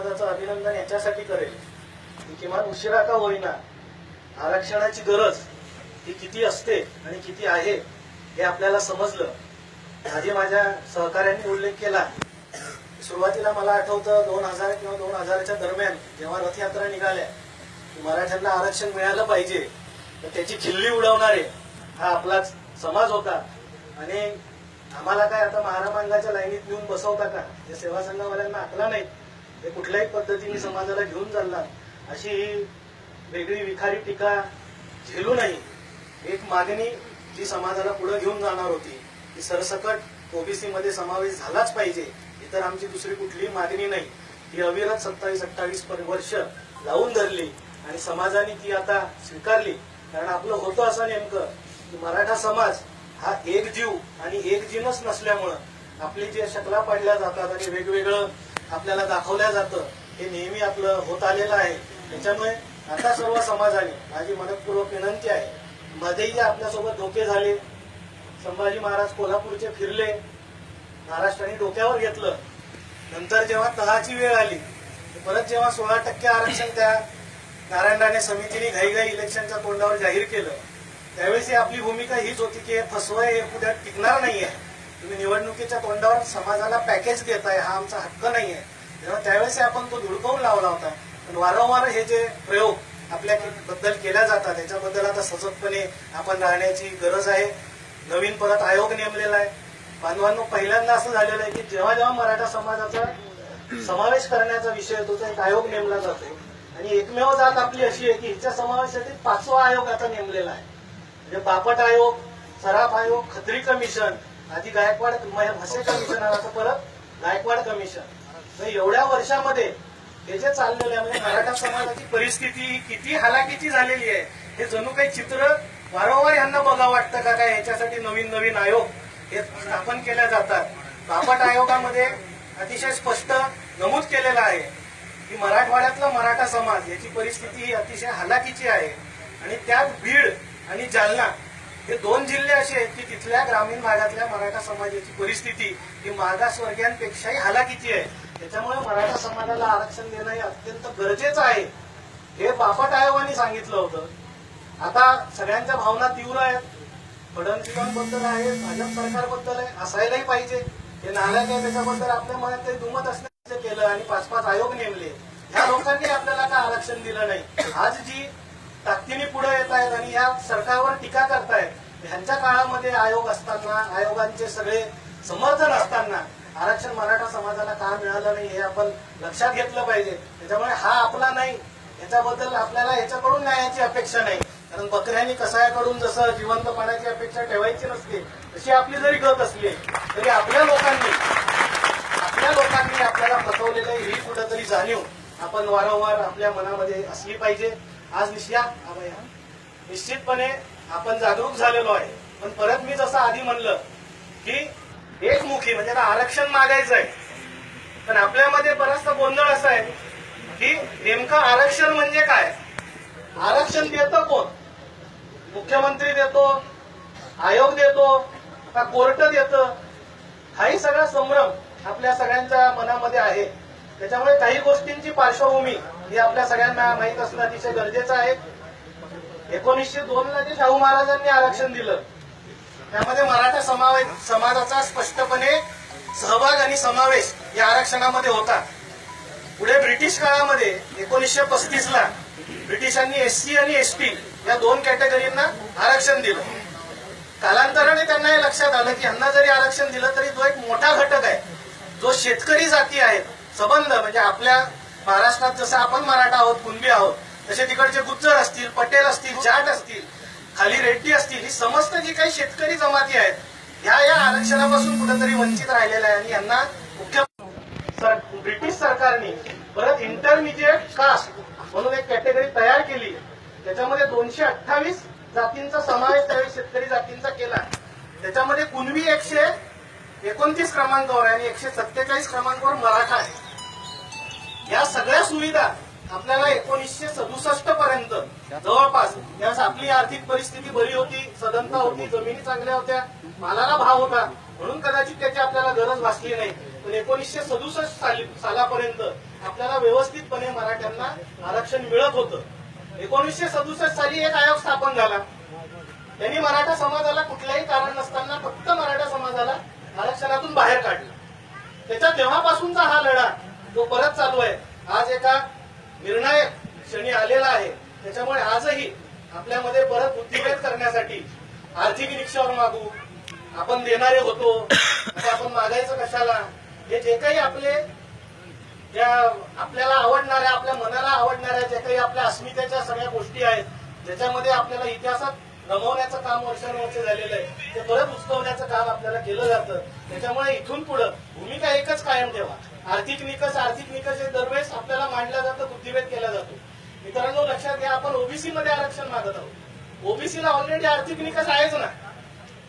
समाजाचं अभिनंदन याच्यासाठी करेल की किमान उशिरा का होईना आरक्षणाची गरज ही किती असते आणि किती आहे हे आपल्याला समजलं। आधी माझ्या सहकाऱ्यांनी उल्लेख केला, सुरुवातीला मला आठवतं 2000 किंवा 2000च्या दरम्यान जेव्हा रथयात्रा निघाल्या मराठ्यांना आरक्षण मिळालं पाहिजे तर त्याची खिल्ली उडवणारे हा आपलाच समाज होता आणि आम्हाला काय आता महारामांगाच्या लाईनीत नेऊन बसवता का, हे सेवा संघवाल्यांना आकला नाही, हे कुठल्याही पद्धतीने समाजाला घेऊन चालणार अशी ही वेगळी विखारी टीका झेलू नाही। एक मागणी जी समाजाला पुढे घेऊन जाणार होती की सरसकट ओबीसी मध्ये समावेश झालाच पाहिजे, इतर आमची दुसरी कुठलीही मागणी नाही, ती अविरत 27-28 वर्ष लावून धरली आणि समाजाने ती आता स्वीकारली। कारण आपलं होतं असं नेमकं की मराठा समाज हा एक जीव आणि एक जीनच नसल्यामुळं आपली जे शकला पाडल्या जातात आणि वेगवेगळं आपल्याला दाखवल्या जातं हे नेहमी आपलं होत आलेलं आहे। त्याच्यामुळे आता सर्व समाजाने माझी मनपूर्वक विनंती आहे, मध्येही आपल्यासोबत धोके झाले, संभाजी महाराज कोल्हापूरचे फिरले, महाराष्ट्राने डोक्यावर घेतलं, नंतर जेव्हा तहाची वेळ आली परत जेव्हा 16% आरक्षण त्या नारायण राणे समितीने घाईघाई इलेक्शनच्या तोंडावर जाहीर केलं त्यावेळेस आपली भूमिका हीच होती की हे फसवय, हे उद्या टिकणार नाहीये, तुम्ही निवडणुकीच्या तोंडावर समाजाला पॅकेज देताय, हा आमचा हक्क नाहीये। तेव्हा त्यावेळेस आपण तो धुडकावून लावला होता। पण वारंवार हे जे प्रयोग आपल्याबद्दल केल्या जातात त्याच्याबद्दल आता सजगपणे आपण राहण्याची गरज आहे। नवीन परत आयोग नेमलेला आहे। बांधवांनो, पहिल्यांदा असं झालेलं आहे की जेव्हा जेव्हा मराठा समाजाचा समावेश करण्याचा विषय येतो तर एक आयोग नेमला जातो आणि एकमेव जात आपली अशी आहे की हिच्या समावेशासाठी 5वा आयोग आता नेमलेला आहे। म्हणजे बापट आयोग, सराफ आयोग, खत्री कमिशन, आधी गायकवाड म्हसे कमिशन, आता परत गायकवाड कमिशन। एवढ्या वर्षामध्ये हे जे चाललेलं आहे म्हणजे मराठा समाजाची परिस्थिती किती हालाकीची झालेली आहे हे जणू काही चित्र वारंवार यांना बघावं वाटतं का काय, ह्याच्यासाठी नवीन नवीन आयोग हे स्थापन केल्या जातात। बापट आयोगामध्ये अतिशय स्पष्ट नमूद केलेलं आहे की मराठवाड्यातला मराठा समाज याची परिस्थिती ही अतिशय हालाकीची आहे आणि त्यात बीड आणि जालना हे 2 जिल्हे असे आहेत की तिथल्या ग्रामीण भागातल्या मराठा समाजाची परिस्थिती ही मागासवर्गीयांपेक्षाही हालाकीची आहे। त्याच्यामुळे मराठा समाजाला आरक्षण देणं हे अत्यंत गरजेचं आहे हे बापट आयोगाने सांगितलं होतं। आता सगळ्यांच्या भावना तीव्र आहेत, फडणवीसांबद्दल आहे, भाजप सरकारबद्दल आहे, असायलाही पाहिजे, हे नालायक आहे त्याच्याबद्दल आपल्या मनात काही दुमत असण्याचं केलं आणि 5-5 आयोग नेमले। ह्या लोकांनी आपल्याला का आरक्षण दिलं नाही? आज जी ताकदीने पुढे येत आहेत आणि या सरकारवर टीका करतायत, ह्यांच्या काळामध्ये आयोग असताना, आयोगांचे सगळे समर्थन असताना आरक्षण मराठा समाजाला का मिळालं नाही हे आपण लक्षात घेतलं पाहिजे। त्याच्यामुळे हा आपला नाही, याच्याबद्दल आपल्याला याच्याकडून न्यायाची अपेक्षा नाही, कारण बकऱ्यांनी कसायाकडून जसं जिवंत पाण्याची अपेक्षा ठेवायची नसते तशी आपली जरी गत असली तरी आपल्या लोकांनी आपल्याला फसवलेलं ही कुठंतरी जाणीव आपण वारंवार आपल्या मनामध्ये असली पाहिजे। आज निश्चितपणे आपण जागरूक झालेलो आहे, पण परत मी जसं आधी म्हणलं की एकमुखी म्हणजे आता आरक्षण मागायचं आहे, पण आपल्यामध्ये बराचसा गोंधळ असा आहे की नेमकं आरक्षण म्हणजे काय, आरक्षण देतं कोण? मुख्यमंत्री देतो, आयोग देतो का कोर्ट देतं? हाही सगळा संभ्रम आपल्या सगळ्यांच्या मनामध्ये आहे। त्याच्यामुळे काही गोष्टींची पार्श्वभूमी ही आपल्या सगळ्यांना माहीत असणं अतिशय गरजेचं आहे। 1902ला जे शाहू महाराजांनी आरक्षण दिलं त्यामध्ये मराठा समाजाचा स्पष्टपणे सहभाग आणि समावेश या आरक्षणामध्ये होता। पुढे ब्रिटिश काळामध्ये 1935ला ब्रिटिशांनी एससी आणि एसटी या 2 कॅटेगरींना आरक्षण दिलं। कालांतराने त्यांना हे लक्षात आलं की यांना जरी आरक्षण दिलं तरी जो एक मोठा घटक आहे जो शेतकरी जाती आहेत, संबंध म्हणजे आपल्या महाराष्ट्रात जसं आपण मराठा आहोत, कुणबी आहोत, तसे तिकडचे गुज्जर असतील, पटेल असतील, जाट असतील, खाली रेड्डी असतील, ही समस्त जी काही शेतकरी जमाती आहेत ह्या या आरक्षणापासून कुठेतरी वंचित राहिलेल्या आहे आणि यांना ब्रिटिश सरकारने परत इंटरमिजिएट कास्ट म्हणून एक कॅटेगरी तयार केली। त्याच्यामध्ये 228 जातींचा समावेश त्यावेळी शेतकरी जातींचा केला। त्याच्यामध्ये कुणबी 129 क्रमांकावर आहे आणि 147 क्रमांकावर मराठा आहे। या सगळ्या सुविधा आपल्याला 1967 पर्यंत जवळपास त्यावेळेस आपली आर्थिक परिस्थिती बरी होती, सदनता होती, जमिनी चांगल्या होत्या, मालाला भाव होता, म्हणून कदाचित त्याची आपल्याला गरज भासली नाही। पण 1967 सालापर्यंत आपल्याला व्यवस्थितपणे मराठ्यांना आरक्षण मिळत होतं. 1967 साली एक आयोग स्थापन झाला. त्यांनी मराठा समाजाला कुठल्याही कारण नसताना फक्त मराठा समाजाला आरक्षणातून बाहेर काढलं. त्याच्या तेव्हापासूनचा हा लढा जो परत चालू आहे, आज एका निर्णायक क्षणी आलेला आहे. त्याच्यामुळे आजही आपल्यामध्ये परत बुद्धिभेद करण्यासाठी आर्थिक रिक्षावर मागू, आपण देणारे होतो, आपण मागायचं कशाला, हे जे काही आपले ज्या आपल्याला आवडणाऱ्या, आपल्या मनाला आवडणाऱ्या जे काही आपल्या अस्मितेच्या सगळ्या गोष्टी आहेत, ज्याच्यामध्ये आपल्याला इतिहासात रमवण्याचं काम वर्षानुवर्षे झालेलं आहे, ते परत उचलवण्याचं काम आपल्याला केलं जातं. त्याच्यामुळे इथून पुढे भूमिका एकच कायम ठेवा. आर्थिक निकष हे दरवेळेस आपल्याला मांडला जातं, बुद्धिभेद केला जातो. मित्रांनो, लक्षात घ्या, आपण ओबीसी मध्ये आरक्षण मागत आहोत. ओबीसीला ऑलरेडी आर्थिक निकष आहेच ना.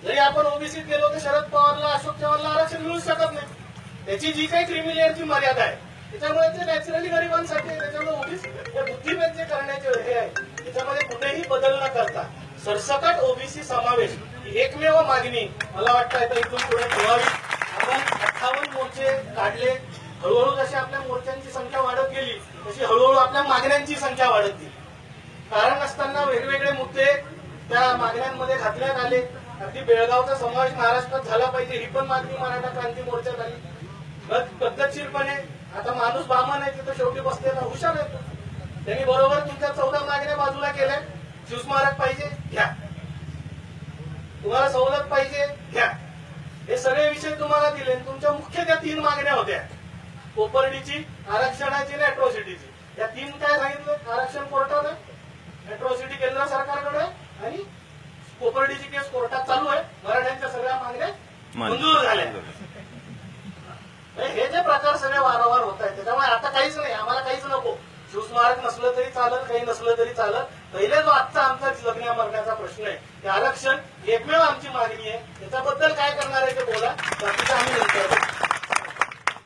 जरी आपण ओबीसीत गेलो तर शरद पवारला, अशोक चव्हाणला आरक्षण मिळू शकत नाही. त्याची जी काही क्रिमिलियरची मर्यादा आहे, त्याच्यामुळे ते नॅचरली गरिबांसाठी आहे. त्याच्यामुळे ओबीसी बुद्धिभेद जे करण्याचे हे आहे, त्याच्यामध्ये कुठेही बदल न करता सरसकट ओबीसी समावेश ही एकमेव मागणी मला वाटतं इथून पुढे ठेवावी. आपण 58 मोर्चे काढले. हळूहळू जशी आपल्या मोर्चांची संख्या वाढत गेली, तशी हळूहळू आपल्या मागण्यांची संख्या वाढत गेली. कारण नसताना वेगवेगळे मुद्दे त्या मागण्यांमध्ये घातण्यात आले. अगदी बेळगावचा समावेश महाराष्ट्रात झाला पाहिजे, ही पण मागणी मराठा क्रांती मोर्चात आली. पद्धतशीरपणे आता माणूस बामण आहे, तिथं शेवटी बसलेला हुशार आहे. त्यांनी बरोबर तुमच्या 14 मागण्या बाजूला केल्या. शिवस्मारक पाहिजे, घ्या. तुम्हाला सवलत पाहिजे, घ्या. हे सगळे विषय तुम्हाला दिले. तुमच्या मुख्य त्या 3 मागण्या होत्या, कोपर्डीची, आरक्षणाची आणि अॅट्रॉसिटीची. या 3 काय सांगितलं? आरक्षण कोर्टात आहे, अॅट्रॉसिटी केंद्र सरकारकडे, आणि कोपर्डीची केस कोर्टात चालू आहे. मराठ्यांच्या सगळ्या मागण्या मंजूर झाल्या. हे जे प्रकार सगळे वारंवार होत आहेत, त्याच्यामुळे आता काहीच नाही, आम्हाला काहीच नको. शिवस्मारक नसलं तरी चालत, काही नसलं तरी चालत. पहिले जो आजचा आमचा जगण्या मरण्याचा प्रश्न आहे, ते आरक्षण एकमेव आमची मागणी आहे. त्याच्याबद्दल काय करणार आहे ते बोला, बाकीचं आम्ही नंतर.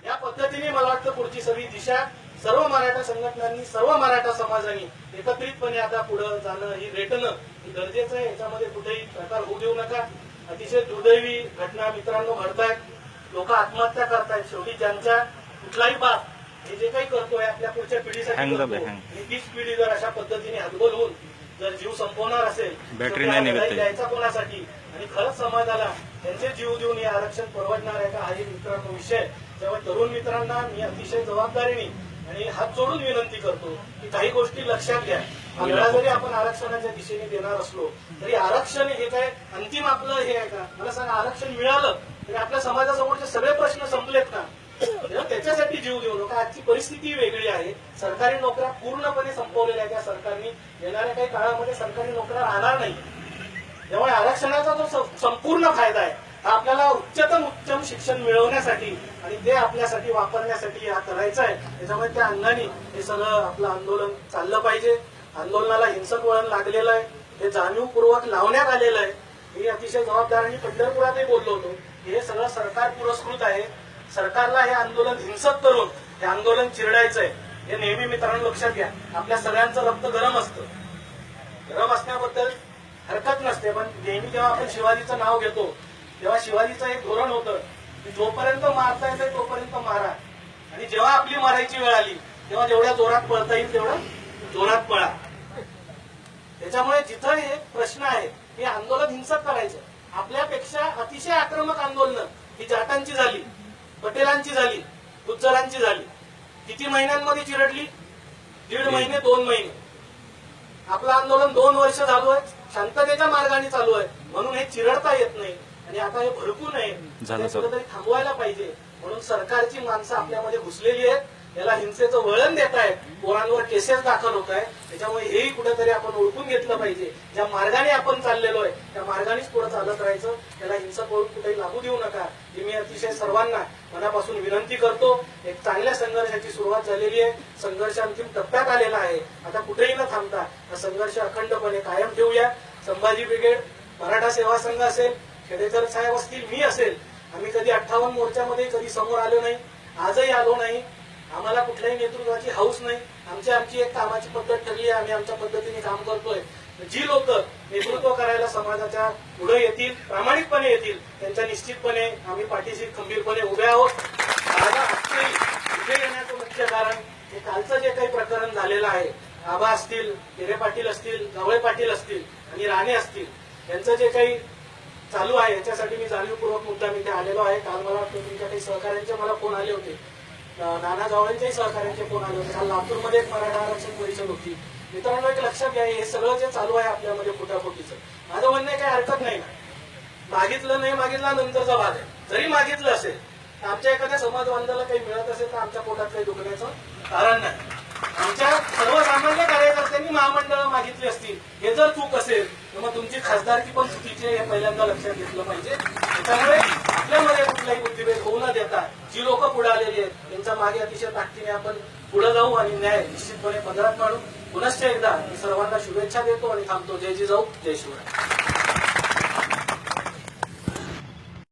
या पद्धतीने मला वाटतं पुढची सगळी दिशा सर्व मराठा संघटनांनी, सर्व मराठा समाजांनी एकत्रितपणे आता पुढे जाणं, ही रेटणं गरजेचं आहे. याच्यामध्ये कुठेही प्रकार होऊ देऊ नका. अतिशय दुर्दैवी घटना मित्रांनो घडतायत. लोक आत्महत्या करतायत. शेवटी ज्यांच्या कुठलाही बाप हे जे काही करतोय आपल्या पुढच्या पिढीसाठी करतो, आणि तीच पिढी जर अशा पद्धतीने हतबल होऊन जर जीव संपवणार असेल, द्यायचा कोणासाठी, आणि खरंच समाजाला त्यांचे जीव देऊन हे आरक्षण परवडणार आहे का, हा एक मित्रांनो विषय. तेव्हा तरुण मित्रांना मी अतिशय जबाबदारीने आणि हात जोडून विनंती करतो की काही गोष्टी लक्षात घ्या. वेळा जरी आपण आरक्षणाच्या दिशेने देणार असलो तरी आरक्षण हे काय अंतिम आपलं हे आहे का? मला सांगा, आरक्षण मिळालं तरी आपल्या समाजासमोरचे सगळे प्रश्न संपलेत का? त्याच्यासाठी जीव देऊ नका. आजची परिस्थिती वेगळी आहे. सरकारी नोकऱ्या पूर्णपणे संपवलेल्या आहेत. त्या सरकारने येणाऱ्या काही काळामध्ये सरकारी नोकऱ्या राहणार नाही. त्यामुळे आरक्षणाचा जो संपूर्ण फायदा आहे हा आपल्याला उच्चतम शिक्षण मिळवण्यासाठी आणि ते आपल्यासाठी वापरण्यासाठी हा करायचा आहे. त्याच्यामुळे त्या अंगाने हे सगळं आपलं आंदोलन चाललं पाहिजे. आंदोलनाला हिंसक वळण लागलेलं आहे, हे जाणीवपूर्वक लावण्यात आलेलं आहे. मी अतिशय जबाबदारीने पंढरपुरातही बोललो होतो की हे सगळं सरकार पुरस्कृत आहे. सरकारला हे आंदोलन हिंसक करून हे आंदोलन चिरडायचं आहे. हे नेहमी मित्रांनो लक्षात घ्या. आपल्या सगळ्यांचं रक्त गरम असतं, गरम असण्याबद्दल हरकत नसते, पण नेहमी जेव्हा आपण शिवाजीचं नाव घेतो तेव्हा शिवाजीचं एक धोरण होतं की जोपर्यंत मारता येते तोपर्यंत मारा, आणि जेव्हा आपली मारायची वेळ आली तेव्हा जेवढ्या जोरात पळता येईल तेवढं जोरात पळा. त्याच्यामुळे जिथं हे प्रश्न आहे हे आंदोलन हिंसक करायचं. आपल्यापेक्षा अतिशय आक्रमक आंदोलनं ही जाटांची झाली, पटेलांची झाली, गुज्जरांची झाली. किती महिन्यांमध्ये चिरडली? 1.5 महिने 2 महिने. आपलं आंदोलन 2 वर्ष चालू आहे, शांततेच्या मार्गाने चालू आहे, म्हणून हे चिरडता येत नाही. आणि आता हे भडकू नये, कुठेतरी थांबवायला पाहिजे. म्हणून सरकारची माणसं आपल्यामध्ये घुसलेली आहेत, याला हिंसेचं वळण देत आहेत, पोरांवर केसेस दाखल होत आहे. त्याच्यामुळे हेही कुठेतरी आपण ओळखून घेतलं पाहिजे. ज्या मार्गाने आपण चाललेलो आहे त्या मार्गानेच पुढे चालत राहायचं. त्याला हिंसक वळून कुठेही लागू देऊ नका ही मी अतिशय सर्वांना मनापासून विनंती करतो. एक चांगल्या संघर्षाची सुरुवात झालेली आहे. संघर्ष अंतिम टप्प्यात आलेला आहे. आता कुठेही न थांबता हा संघर्ष अखंडपणे कायम ठेवूया. संभाजी ब्रिगेड, मराठा सेवा संघ असेल, खेडेकर साहेब असतील, मी असेल, आम्ही कधी 58 मोर्चामध्ये कधी समोर आलो नाही, आजही आलो नाही. आम्हाला कुठल्याही नेतृत्वाची हौस नाही. आमची एक कामाची पद्धत ठरली आहे, आम्ही आमच्या पद्धतीने काम करतोय. जी लोक नेतृत्व करायला समाजाच्या पुढे येतील, प्रामाणिकपणे येतील, त्यांच्या निश्चितपणे आम्ही पाठीशी खंबीरपणे उभे आहोत. माझा आजही इथे येण्याचं मुख्य कारण हे कालचं जे काही प्रकरण झालेलं आहे, आबा असतील, हिरे पाटील असतील, गवळे पाटील असतील आणि राणे असतील, यांचं जे काही चालू आहे याच्यासाठी मी जाणीवपूर्वक मुद्दाम इथे आलेलो आहे. काल मला वाटतं तुमच्या काही सहकार्यांचे मला फोन आले होते, नाना गवळेंच्याही सहकार्यांचे फोन आले होते. काल लातूरमध्ये एक मराठा आरक्षण परिषद होती. मित्रांनो, एक लक्षात घ्या, हे सगळं जे चालू आहे आपल्यामध्ये फुटाफुटीचं, माझं म्हणणं काही हरकत नाही ना. मागितलं नाही मागितला नंतरचा वाद आहे. जरी मागितलं असेल तर आमच्या एखाद्या समाज बांधवाला काही मिळत असेल तर आमच्या पोटात काही दुखण्याचं कारण नाही. आमच्या सर्वसामान्य कार्यकर्त्यांनी महामंडळं मागितली असतील, हे जर चूक असेल तर मग तुमची खासदारकी पण चुकीची आहे, हे पहिल्यांदा लक्षात घेतलं पाहिजे. त्याच्यामुळे आपल्यामध्ये कुठलाही बुद्धिभेद होऊ न देता जी लोक पुढे आलेली आहेत त्यांच्या मागे अतिशय ताकदीने आपण पुढे जाऊ आणि न्याय निश्चितपणे पदरात पाडू. पुनश्च एकदा मी सर्वांना शुभेच्छा देतो आणि थांबतो. जय जिजाऊ, जय शिवराय.